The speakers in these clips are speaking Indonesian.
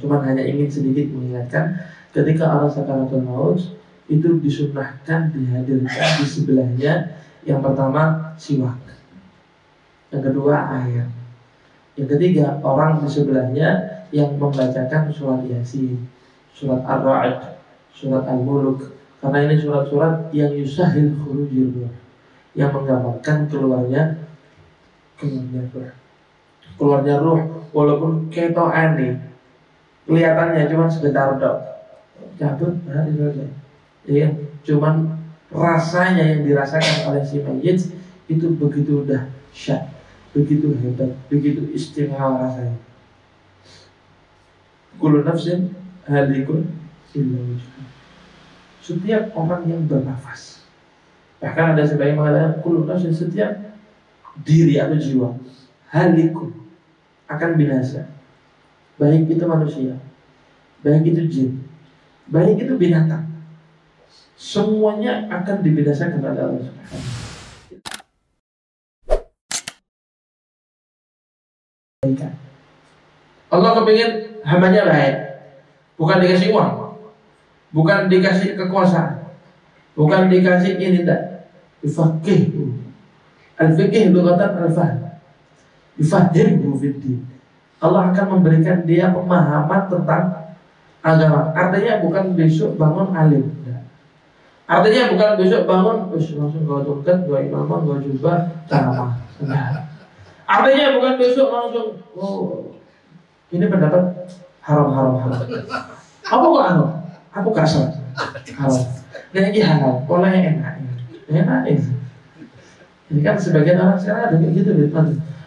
Cuman hanya ingin sedikit mengingatkan, ketika orang sakaratul maut itu disunnahkan dihadirkan di sebelahnya yang pertama siwak, yang kedua air, yang ketiga orang di sebelahnya yang membacakan surat Yasin, surat Ar-Ra'd, surat Al-Mulk, karena ini surat-surat yang yusahil khurujil ruh, yang menggambarkan keluarnya ruh, walaupun ketokan nih kelihatannya cuma sebentar dok, cabut hari selesai, ya, cuman rasanya yang dirasakan oleh si mayit itu begitu dahsyat, begitu hebat, begitu istimewa rasanya. Kullu nafsin halikun illa wajhah. Setiap orang yang bernafas, bahkan ada sebagian mengatakan kullu nafsin, setiap diri atau jiwa halikun, akan binasa. Baik itu manusia, baik itu jin, baik itu binatang, semuanya akan dibinasakan oleh Allah Subhanahu. Allah kepingin hambanya baik, bukan dikasih uang, bukan dikasih kekuasaan, bukan dikasih ini, tidak. Al-faqih, al-fiqh lughatan al-fahm, yufahhimhu fid-din. Allah akan memberikan dia pemahaman tentang agama. Artinya bukan besok bangun alim, artinya bukan besok bangun langsung gak tungkat, gak imaman, gak jubah, ceramah. Artinya bukan besok langsung ini pendapat haram. Apa kok haram? Aku gak salah haram. Nah ini halal, polanya enak itu. Ini kan sebagian orang sekarang ada kayak gitu,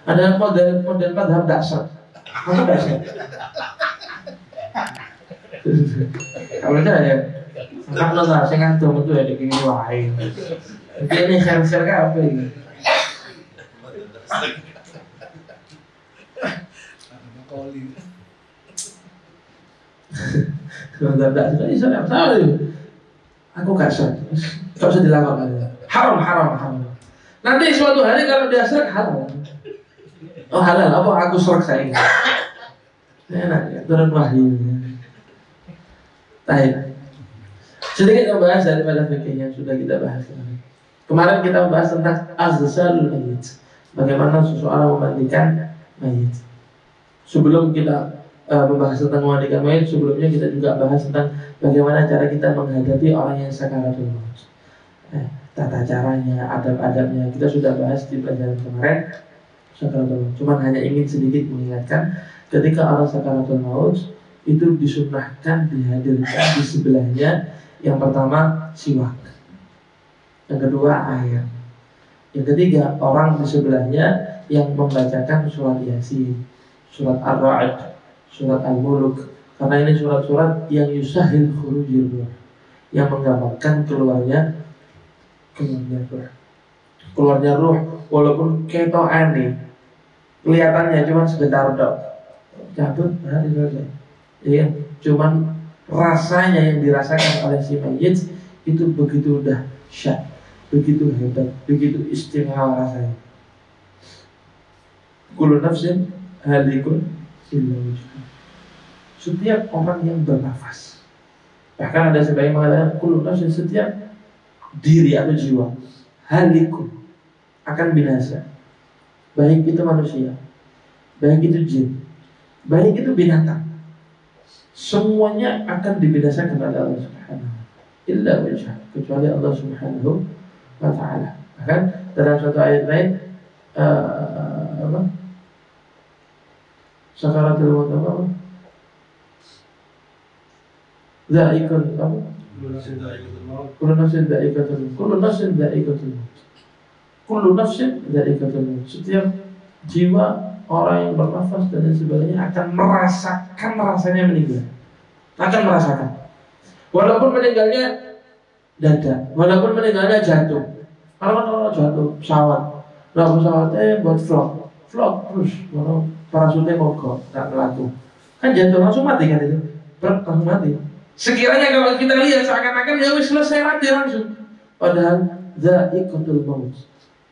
ada model madhab dasar. Kamu dasar. Kalau ya, kalau nggak saya ngantuk itu ya di kiri lain. Tapi ini share apa ini? Madhab dasar ini salah itu. Aku kasar, tak usah dilakukan. Haram. Nanti suatu hari kalau dasar halal. Oh halal, apa aku serak saya? Enak ya, turun wahyu. Baik. Sedikit membahas daripada fikih yang sudah kita bahas kemarin. Kita membahas tentang azsalul mayyit, bagaimana seseorang memandikan mayit. Sebelum kita membahas tentang memandikan mayit, sebelumnya kita juga bahas tentang bagaimana cara kita menghadapi orang yang sakaratul maut. Tata caranya, adab-adabnya kita sudah bahas di pelajaran kemarin. Cuman hanya ingin sedikit mengingatkan, ketika orang sakaratul maut itu disunnahkan dihadirkan di sebelahnya yang pertama siwak, yang kedua air, yang ketiga orang di sebelahnya yang membacakan surat Yasin, surat Ar-Ra'd, surat Al-Mulk, karena ini surat-surat yang yusahil khurujil ruh, yang menggambarkan keluarnya ruh, walaupun ketokan nih kelihatannya cuma sebentar dok, cabut hari selesai, ya, cuman rasanya yang dirasakan oleh si mayit itu begitu dahsyat, begitu hebat, begitu istimewa rasanya. Kullu nafsin halikun illa wajhah. Setiap orang yang bernafas, bahkan ada sebagian mengatakan kullu nafsin, setiap diri atau jiwa halikun, akan binasa. Baik itu manusia, baik itu jin, baik itu binatang, semuanya akan dibinasakan oleh Allah Subhanahu. Illa wajhah, kecuali Allah Subhanahu wa ta'ala. Bahkan dalam satu ayat lain sakaratul maut apa? Za'iqul apa? Kullu nafsin dha'iqatul maut. Kullu nafsin dha'iqatul maut. Setiap jiwa, orang yang bernafas dan sebagainya akan merasakan rasanya meninggal. Akan merasakan. Walaupun meninggalnya dada, walaupun meninggalnya jantung. Kalau jatuh pesawat, pesawatnya buat vlog terus, kalau parasutnya mogok, tak melaku, kan jantung langsung mati kan itu, langsung mati. Sekiranya kalau kita lihat seakan-akan ya wis selesai mati langsung. Padahal dha'iqatul maut,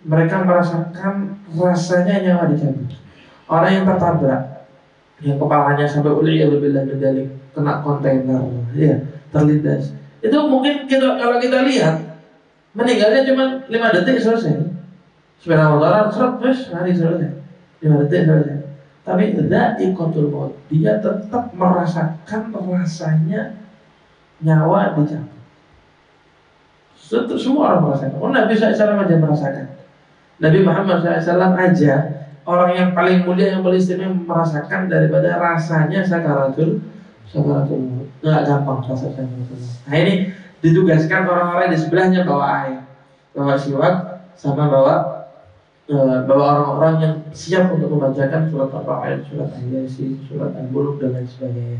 mereka merasakan rasanya nyawa dicabut. Orang yang tertabrak yang kepalanya sampai uliyahulillah medali kena kontainer, ya terlindas. Itu mungkin kalau kita lihat meninggalnya cuma 5 detik selesai. Sepeda motoran terus hari selesai, 5 detik selesai. Tapi dha'iqatul maut, dia tetap merasakan rasanya nyawa dicabut. Semua orang merasakan. Nabi SAW aja merasakan. Nabi Muhammad SAW aja orang yang paling mulia, yang paling istimewa merasakan daripada rasanya sakaratul maut. Nggak gampang rasa sakaratul maut. Nah ini ditugaskan orang-orang di sebelahnya bawa air, bawa siwak, sama bawa orang-orang yang siap untuk membacakan surat Al-Ra'd, surat Al-Yasin, surat Al-Mulk dan lain sebagainya.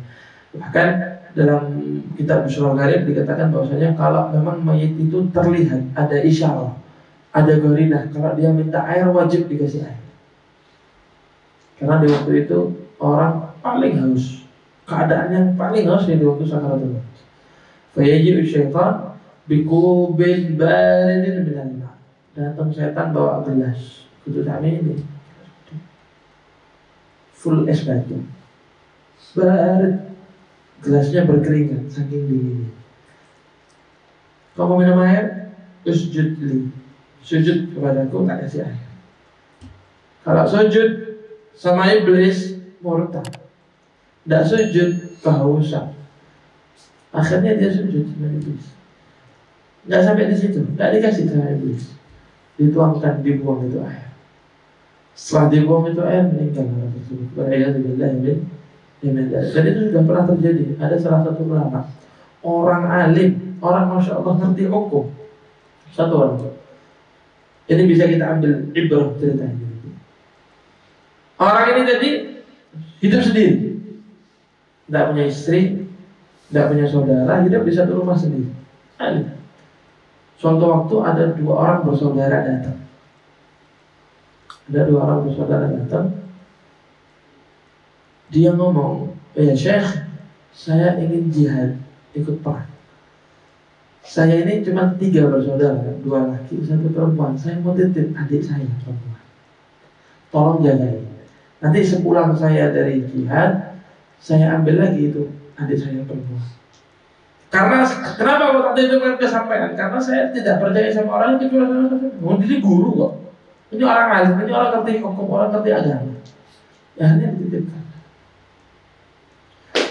Bahkan dalam kitab Syurah Gharib dikatakan bahwasanya kalau memang mayit itu terlihat ada isyarat, ada gorinah, kalau dia minta air wajib dikasih air. Karena di waktu itu orang paling haus, keadaan yang paling haus di waktu sakaratul maut. Fayaji'u syaitan biqubin baridin minal ma'. Datang setan bawa gelas, khusus kami ini full es batu, barid, gelasnya berkeringat saking dinginnya. Kau mau minum air? Usjud li, sujud kepadaku, tak kasih air. Kalau sujud sama iblis murtad, tidak sujud kehausan. Akhirnya dia sujud sama iblis. Tidak sampai di situ, tidak dikasih sama iblis, dituangkan, dibuang itu air. Setelah dibuang itu air, meninggal orang tersebut. Wal'iyadzubillah min. Dan itu sudah pernah terjadi. Ada salah satu ulama, orang alim, orang masya Allah ngerti hukum, satu orang. Ini bisa kita ambil ibrah ceritanya. Orang ini tadi hidup sendiri, tidak punya istri, tidak punya saudara, hidup di satu rumah sendiri. Suatu waktu ada 2 orang bersaudara datang. Ada 2 orang bersaudara datang. Dia ngomong, ya Syekh, saya ingin jihad, ikut perang. Saya ini cuma 3 bersaudara, 2 laki, 1 perempuan. Saya mau titip adik saya perempuan, tolong jagain. Nanti sepulang saya dari jihad, saya ambil lagi itu adik saya perempuan. Karena kenapa kok tadi itu kesampaian? Karena saya tidak percaya sama orang kecuali sama saya. Oh, ini guru kok. Ini orang alim, ini orang ngerti hukum, orang ngerti agama. Ya ini dititipkan.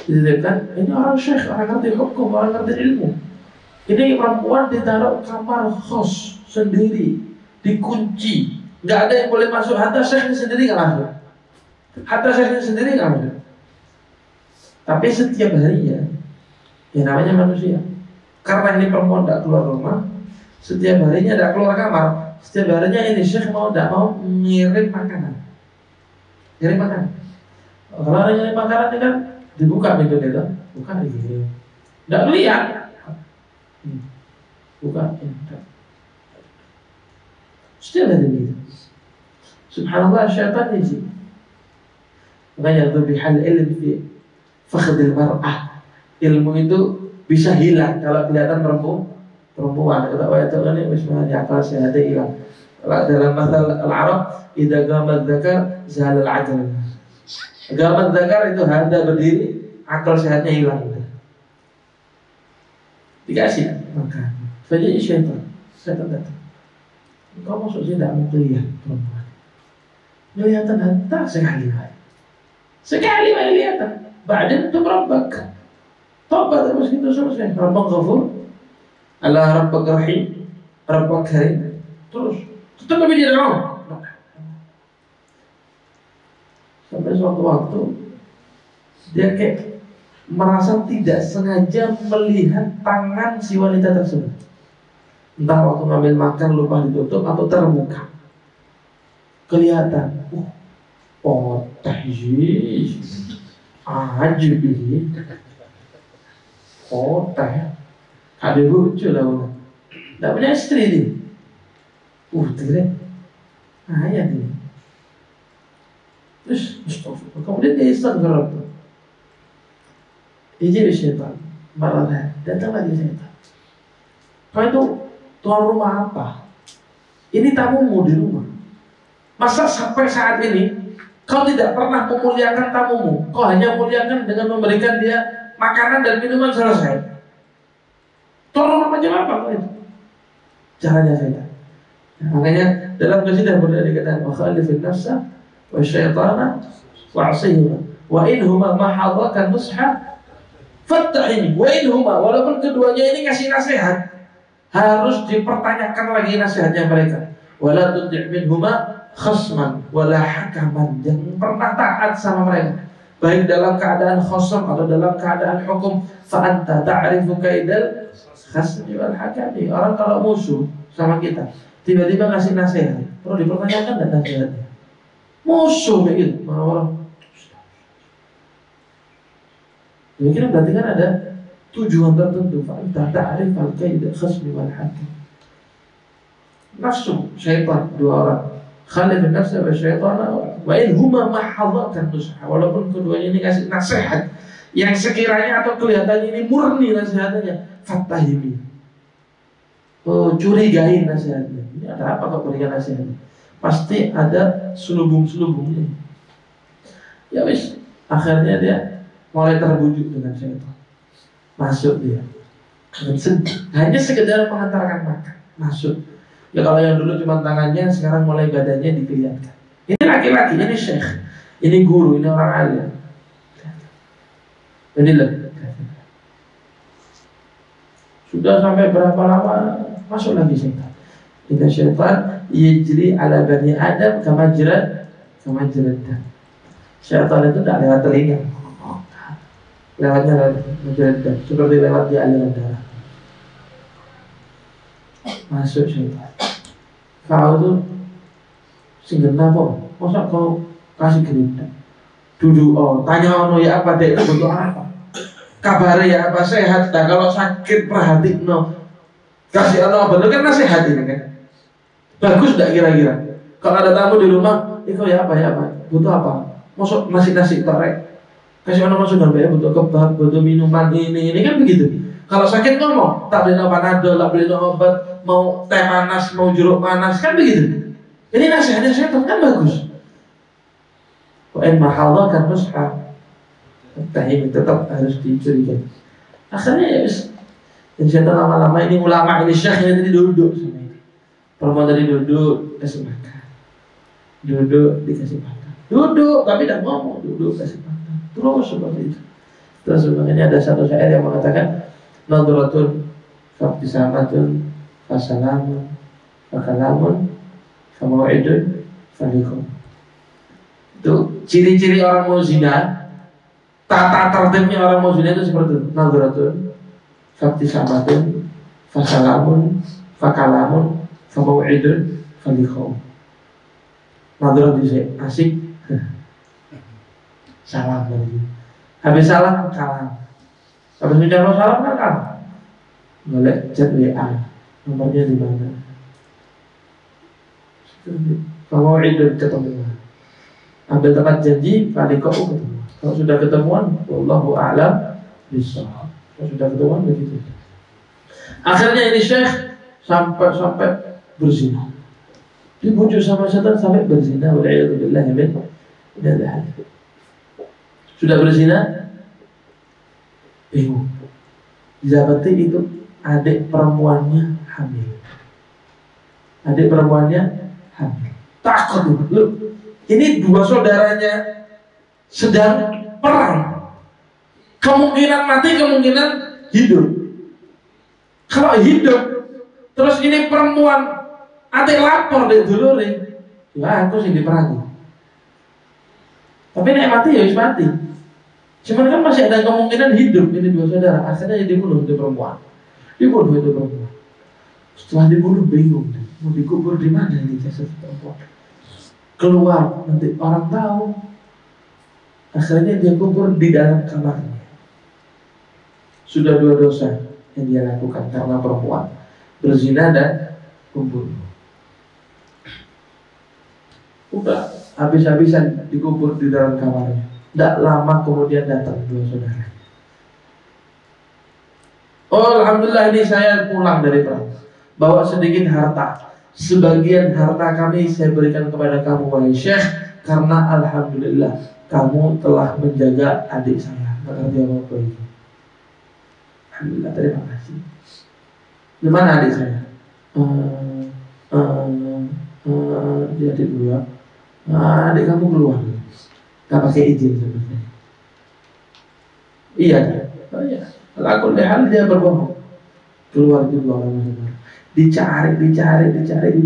Ini orang syekh, orang ngerti hukum, orang ngerti ilmu. Ini perempuan ditaruh kamar kos sendiri, dikunci, nggak ada yang boleh masuk. Hatta syekhnya sendiri nggak masuk. Tapi setiap harinya, ya namanya manusia, karena ini perempuan tidak keluar rumah, setiap harinya tidak keluar kamar, setiap harinya ini syekh mau tidak mau ngirim makanan. Kalau ada ngirim makanan ini kan dibuka pintu itu, buka dikirim, tidak lihat, buka, setiap hari itu. Subhanallah, syaitan di sini. Makanya dzubihal ilm fi fakhdil mar'ah. Ilmu itu bisa hilang kalau kelihatan perempuan. Kata ayat ini bismillah akal sehat hilang. Kalau dalam masal al-Arab, idza qama dzakar zahal al-aql. Qama dzakar itu handa berdiri, akal sehatnya hilang. Dikasih makan. Saja syaitan datang. Kau masuk sini tidak mau lihat perempuan. Kelihatan hantar sekali. Sekali kelihatan. Badan itu berombak. Tobat terus itu selesai. Rabbak ghafur, Allah Rabbak rahim, Rabbak karim. Terus tetap lebih dia mau. Sampai suatu waktu dia kayak merasa tidak sengaja melihat tangan si wanita tersebut. Entah waktu ngambil makan lupa ditutup atau terbuka. Kelihatan. Oh, tahjiz. Ajib ini. Oh, teh. Ada lucu lah orang. Tak punya istri ni. Terkira. Ayat ni. Terus, astagfirullah. Kemudian dia istighfar. Ijib syaitan. Marah. Datang lagi syaitan. Kau itu tuan rumah apa? Ini tamumu di rumah. Masa sampai saat ini Kau tidak pernah memuliakan tamumu. Kau hanya muliakan dengan memberikan dia makanan dan minuman, selesai. Tolong macam apa kau itu? Caranya syaitan. Makanya dalam qasidah Burda dikatakan wa khalifin nafsa wa syaitana wa asihima wa inhuma mahadhakan nusha fattahini wa inhuma, walaupun keduanya ini ngasih nasihat, harus dipertanyakan lagi nasihatnya mereka. Wala tuti' minhuma khasman wala hakaman, jangan pernah taat sama mereka, baik dalam keadaan khasam atau dalam keadaan hukum. Fa anta ta'rifu kaidal khasmi wal hakami. Orang kalau musuh sama kita tiba-tiba ngasih nasihat, perlu dipertanyakan dan nasihatnya. Musuh begitu, orang. Mungkin berarti kan ada tujuan tertentu. Fa'anta ta'rif al-kaid khasmi wal hakim. Nafsu, syaitan, dua orang. Khalifin nafsa wa syaitana wa in huma mahadhakan nusha. Walaupun keduanya ini ngasih nasihat yang sekiranya atau kelihatannya ini murni nasihatnya, fattahimi. Oh, curigain nasihatnya. Ini ada apa kok berikan nasihatnya? Pasti ada selubung-selubungnya. Ya wis, akhirnya dia mulai terbujuk dengan syaitan. Masuk dia. Hanya sekedar mengantarkan makan. Masuk. Ya kalau yang dulu cuma tangannya, sekarang mulai badannya dikelihatan. Ini laki-laki, ini syekh, ini guru, ini orang alim. Jadi sudah sampai berapa lama, masuk lagi syaitan. Inna syaitan yajri ala bani Adam kama jara dam. Syaitan itu tidak lewat telinga, lewatnya lewat dam, seperti lewat di aliran darah. Masuk syaitan. Kau tuh singgena kok, masa kau kasih gerindra? Duduk, tanya ono ya apa dek, itu butuh apa? Kabar ya apa, sehat? Nah kalau sakit perhatiin no, kasih ono apa? Itu kan nasihat ini kan. Bagus tidak kira-kira? Kalau ada tamu di rumah, itu ya apa? Butuh apa? Masuk nasi torek, kasih ono masuk dalam ya, butuh kebab, butuh minuman ini kan begitu. Kalau sakit ngomong, tak beli panadol, tak beli obat, mau teh panas, mau jeruk panas, kan begitu. Ini nasihatnya syaitan kan bagus. Wa'in mahalla kan nusha, tahim tetap harus dicurigai. Akhirnya ya wis. Dan syaitan lama-lama ini ulama, ini syekhnya tadi duduk sama ini. Perempuan tadi duduk, kasih makan. Duduk, dikasih makan. Duduk, tapi tidak ngomong, duduk, kasih makan. Terus seperti itu. Terus sebenarnya ada satu syair yang mengatakan nadratun fabtisamatun fasalamun fakalamun famau'idun falikum. Itu ciri-ciri orang mau zina, tata tertibnya orang mau zina itu seperti itu. Nadratun fabtisamatun fasalamun fakalamun famau'idun falikum. Nadrat bisa asik salam lagi, habis salam kalam. Habis bicara salam kan kalah. Boleh chat WA, nomornya di mana? Kalau itu ketemu, ambil tempat janji, kali kau ketemu. Kalau sudah ketemuan, wallahu a'lam bishawab. Kalau sudah ketemuan begitu. Akhirnya ini syekh sampai berzina. Dibujuk sama syaitan sampai berzina. Wal'iyadzubillah min dzalik. Sudah berzina, bingung. Didapati itu adik perempuannya hamil. Adik perempuannya hamil. Takut itu. Ini dua saudaranya sedang perang. Kemungkinan mati, kemungkinan hidup. Kalau hidup, terus ini perempuan adik lapor deh dulu nih. Ya aku sih diperangi. Tapi nek mati ya wis mati. Cuman kan masih ada kemungkinan hidup ini dua saudara. Akhirnya dibunuh itu perempuan. Setelah dibunuh bingung, mau dikubur di mana ini jasad perempuan? Keluar nanti orang tahu. Akhirnya dia kubur di dalam kamarnya. Sudah dua dosa yang dia lakukan karena perempuan, berzina dan membunuh. Udah habis-habisan dikubur di dalam kamarnya. Tidak lama kemudian datang dua saudara. Oh alhamdulillah ini saya pulang dari perang, bawa sedikit harta. Sebagian harta kami saya berikan kepada kamu wahai syekh, karena alhamdulillah kamu telah menjaga adik saya. Maka dia apa itu? Alhamdulillah, terima kasih. Di mana adik saya? Dia adik dulu ya. Adik kamu keluar. Gak pakai izin sebenarnya. Iya kan? Oh iya. Lalu dia berbohong. Keluar juga orang-orang. Dicari di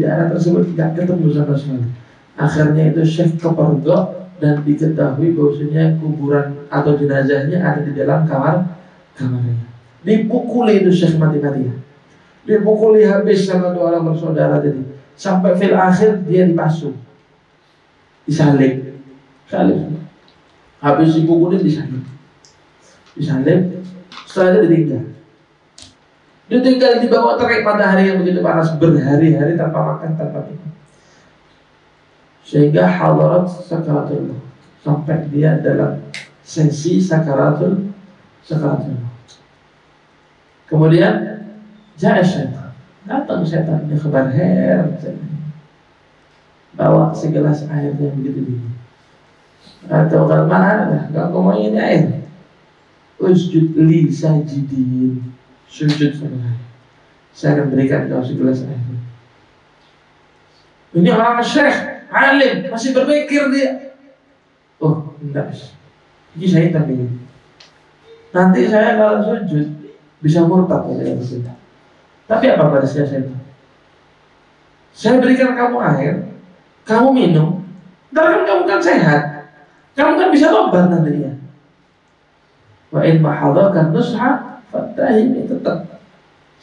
daerah tersebut tidak ketemu sama sekali. Akhirnya itu Syekh kepergok dan diketahui bahwasanya kuburan atau jenazahnya ada di dalam kamarnya. Dipukuli itu Syekh mati-matian. Dipukuli habis sama dua orang bersaudara tadi. Sampai fil akhir dia dipasung. Disalib. Habis dipukuli disalib. Setelah itu ditinggal di bawah terik matahari yang begitu panas berhari-hari tanpa makan, tanpa minum, sehingga hadarat sakaratul maut, sampai dia dalam sesi sakaratul maut. Kemudian datang setan, dia kabar bawa segelas air yang begitu dingin. Atau kalau mana kalau mau ini air, usjud li sajidin, sujud sama saya akan berikan kau segelas air. Ini orang syekh alim masih berpikir dia, oh enggak, ini saya tadi nanti saya kalau sujud bisa murtad ya, tapi apa pada saya berikan kamu air, kamu minum, dan kamu kan sehat, kamu kan bisa tobat nantinya. Wa in mahadhakan nusha fatahimi, tetap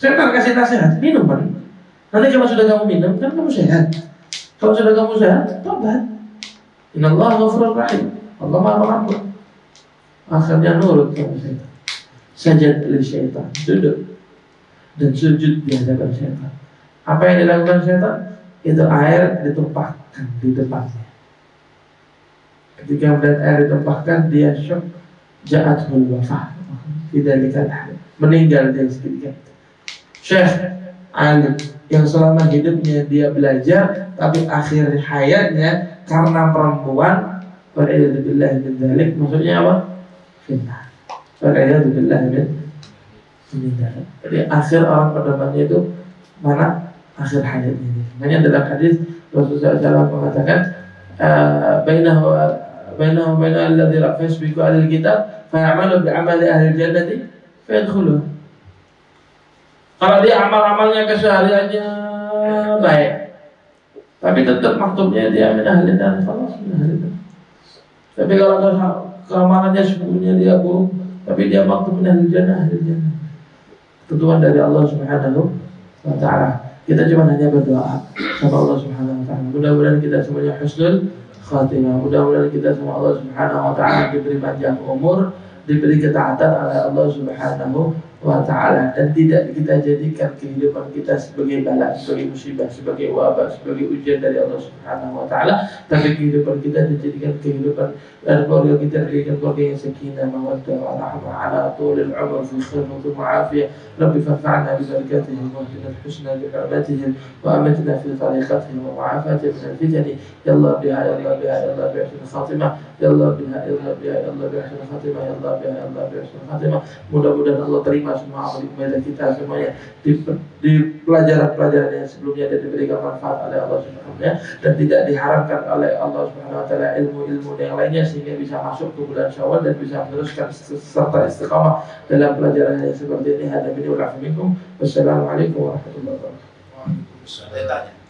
setan kasih nasihat, minum kan. Nanti kalau sudah kamu minum kan kamu sehat. Kalau sudah kamu sehat, tobat. Innallaha ghafurur rahim. Allah Maha Pengampun. Akhirnya nurut kamu setan. Sajad li syaitan, duduk dan sujud di hadapan syaitan. Apa yang dilakukan syaitan? Itu air ditumpahkan di depannya. Ketika melihat air ditumpahkan, dia syok. Ja'atul wafah. Tidak dikatakan meninggal dia seketika. Syekh alim yang selama hidupnya dia belajar, tapi akhir hayatnya karena perempuan, wal'iyadzubillah min dzalik, maksudnya apa? Fitnah. Wal'iyadzubillah min dzalik. Jadi akhir orang pedomannya itu mana? Akhir hayatnya ini. Makanya dalam hadis Rasulullah SAW mengatakan, bainahu alladzi yasbiqu alal kitab fa ya'malu bi amali ahli jannati fa yadkhuluha. Kalau dia amal-amalnya kesehariannya baik, tapi tetap maktubnya dia min ahli dan falas min ahli. Tapi kalau keamalannya sebelumnya dia buruk, tapi dia maktub min ahli jannah. Ketentuan dari Allah Subhanahu wa ta'ala. Kita cuma hanya berdoa sama Allah Subhanahu wa ta'ala. Mudah-mudahan kita semuanya husnul khatimah. Mudah-mudahan kita sama Allah Subhanahu wa ta'ala diberi panjang umur, diberi ketaatan oleh Allah Subhanahu wa ta'ala, dan tidak kita jadikan kehidupan kita sebagai bala, sebagai musibah, sebagai wabah, sebagai ujian dari Allah Subhanahu wa ta'ala, tapi kehidupan kita dijadikan kehidupan dan keluarga kita dijadikan keluarga yang sakinah, mawaddah, warahmah, ala tulil umur, fi khair wa afiyah. Rabbi fanfa'na bi barakatihim wa hdina al-husna bi hurmatihim wa amitna fi tariqatihim wa mu'afatihim min al-fitani. Ya Allah biha, ya Allah biha, ya Allah biha husnul khatimah. Ya Allah biha, ya Allah biha, ya Allah biha husnul khatimah. Ya Allah biha, ya Allah biha husnul khatimah. Mudah-mudahan Allah terima semua amal ibadah kita semuanya di pelajaran-pelajaran yang sebelumnya, dan diberikan manfaat oleh Allah Subhanahu wa ta'ala, dan tidak diharapkan oleh Allah Subhanahu wa ta'ala ilmu-ilmu yang lainnya, sehingga bisa masuk ke bulan Syawal dan bisa meneruskan serta istiqamah dalam pelajaran yang seperti ini. Hadirin wa rahmatullahi wabarakatuh. Wassalamualaikum warahmatullahi wabarakatuh.